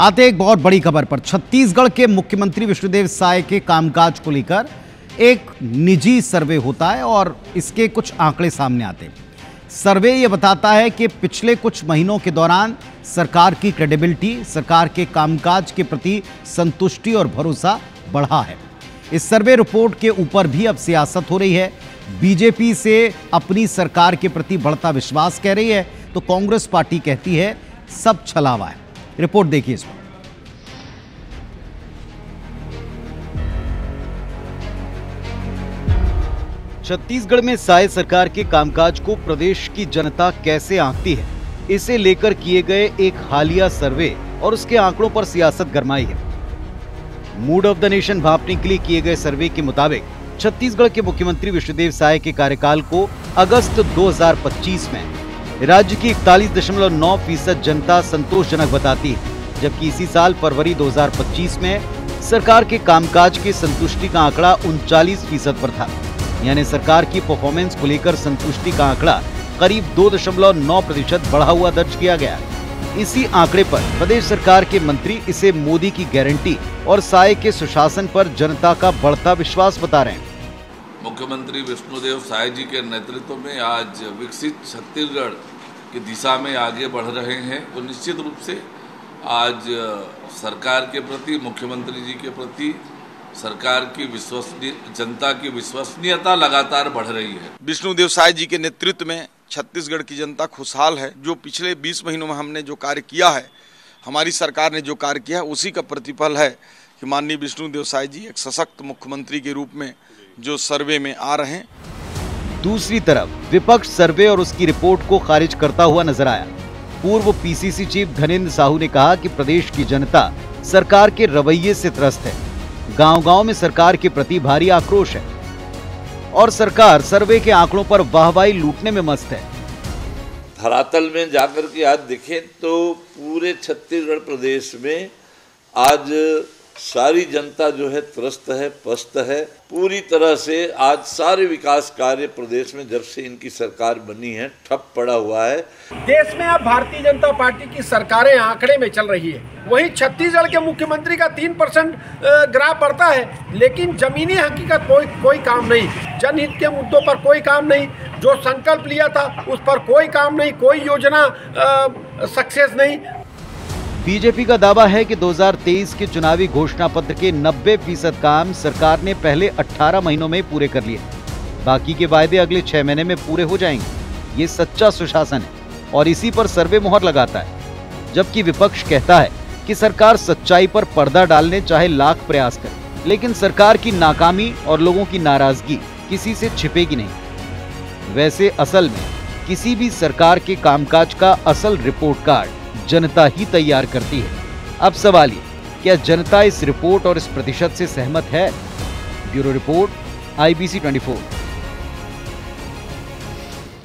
आते एक बहुत बड़ी खबर पर। छत्तीसगढ़ के मुख्यमंत्री विष्णुदेव साय के कामकाज को लेकर एक निजी सर्वे होता है और इसके कुछ आंकड़े सामने आते हैं। सर्वे ये बताता है कि पिछले कुछ महीनों के दौरान सरकार की क्रेडिबिलिटी, सरकार के कामकाज के प्रति संतुष्टि और भरोसा बढ़ा है। इस सर्वे रिपोर्ट के ऊपर भी अब सियासत हो रही है। बीजेपी से अपनी सरकार के प्रति बढ़ता विश्वास कह रही है, तो कांग्रेस पार्टी कहती है सब छलावा है। रिपोर्ट देखिए इसमें। छत्तीसगढ़ में साय सरकार के कामकाज को प्रदेश की जनता कैसे आंकती है, इसे लेकर किए गए एक हालिया सर्वे और उसके आंकड़ों पर सियासत गरमाई है। मूड ऑफ द नेशन भांपने के लिए किए गए सर्वे के मुताबिक छत्तीसगढ़ के मुख्यमंत्री विष्णुदेव साय के कार्यकाल को अगस्त 2025 में राज्य की 41.9% जनता संतोषजनक बताती है, जबकि इसी साल फरवरी 2025 में सरकार के कामकाज की संतुष्टि का आंकड़ा 39% पर था। यानी सरकार की परफॉर्मेंस को लेकर संतुष्टि का आंकड़ा करीब 2.9% बढ़ा हुआ दर्ज किया गया। इसी आंकड़े पर प्रदेश सरकार के मंत्री इसे मोदी की गारंटी और साय के सुशासन पर जनता का बढ़ता विश्वास बता रहे हैं। मुख्यमंत्री विष्णुदेव साय जी के नेतृत्व में आज विकसित छत्तीसगढ़ की दिशा में आगे बढ़ रहे हैं, तो निश्चित रूप से आज सरकार के प्रति, मुख्यमंत्री जी के प्रति सरकार की जनता की विश्वसनीयता लगातार बढ़ रही है। विष्णुदेव साय जी के नेतृत्व में छत्तीसगढ़ की जनता खुशहाल है। जो पिछले 20 महीनों में हमने जो कार्य किया है, हमारी सरकार ने जो कार्य किया है, उसी का प्रतिफल है कि माननीय विष्णुदेव साय जी एक सशक्त मुख्यमंत्री के रूप में जो सर्वे में आ रहे हैं। दूसरी तरफ विपक्ष सर्वे और उसकी रिपोर्ट को खारिज करता हुआ नजर आया। पूर्व पीसीसी चीफ धनेंद्र साहू ने कहा कि प्रदेश की जनता सरकार के रवैये से त्रस्त है। गांव-गांव में सरकार के प्रति भारी आक्रोश है और सरकार सर्वे के आंकड़ों पर वाहवाही लूटने में मस्त है। धरातल में जाकर के आज देखें तो पूरे छत्तीसगढ़ प्रदेश में आज सारी जनता जो है त्रस्त है, पस्त है। पूरी तरह से आज सारे विकास कार्य प्रदेश में जब से इनकी सरकार बनी है ठप पड़ा हुआ है। देश में अब भारतीय जनता पार्टी की सरकारें आंकड़े में चल रही है। वहीं छत्तीसगढ़ के मुख्यमंत्री का 3% ग्राफ बढ़ता है, लेकिन जमीनी हकीकत कोई काम नहीं। जनहित के मुद्दों पर कोई काम नहीं। जो संकल्प लिया था उस पर कोई काम नहीं, कोई योजना सक्सेस नहीं। बीजेपी का दावा है कि 2023 के चुनावी घोषणा पत्र के 90% काम सरकार ने पहले 18 महीनों में पूरे कर लिए। बाकी के वायदे अगले 6 महीने में पूरे हो जाएंगे। ये सच्चा सुशासन है और इसी पर सर्वे मोहर लगाता है। जबकि विपक्ष कहता है कि सरकार सच्चाई पर पर्दा डालने चाहे लाख प्रयास करे, लेकिन सरकार की नाकामी और लोगों की नाराजगी किसी से छिपेगी नहीं। वैसे असल में किसी भी सरकार के कामकाज का असल रिपोर्ट कार्ड जनता ही तैयार करती है। अब सवाल ये, क्या जनता इस रिपोर्ट और इस प्रतिशत से सहमत है? Bureau report, IBC 24।